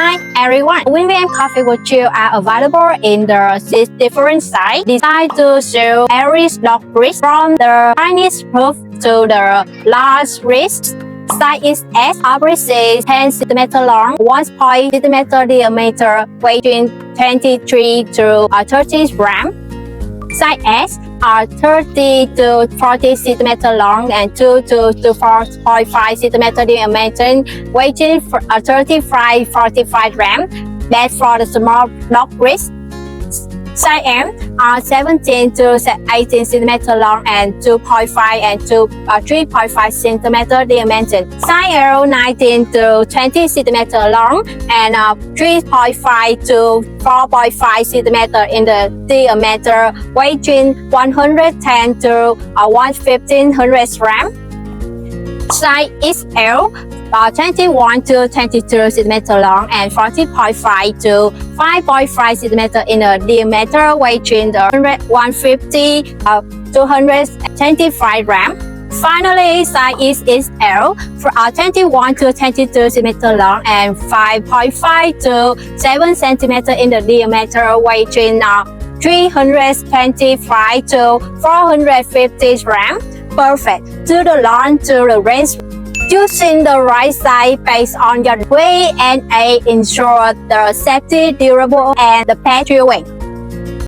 Hi everyone, WINVN coffee with you are available in the 6 different sizes designed to show every stock wrist from the tiniest proof to the large wrist. Size is S, average is 10 cm long, 1 cm diameter, weighing 23 to 30 grams. Size S are 30 to 40 cm long and 2 to 4.5 cm diameter, weighing 35-45 grams. Best for the small dog wrist. Size M are 17 to 18 cm long and 2.5 and 3.5 cm diameter. Size L 19 to 20 cm long and 3.5 to 4.5 cm in the diameter, weighing 110 to 1,500 grams. Size XL 21 to 22 cm long and 40.5 to 5.5 cm in the diameter, weighing 150 to 225 grams. Finally, size is XL 21 to 22 cm long and 5.5 to 7 cm in the diameter, weighing 325 to 450 grams. Perfect. To the long to the range. Choosing the right size based on your weight and age ensure the safety, durable, and the pet chewing.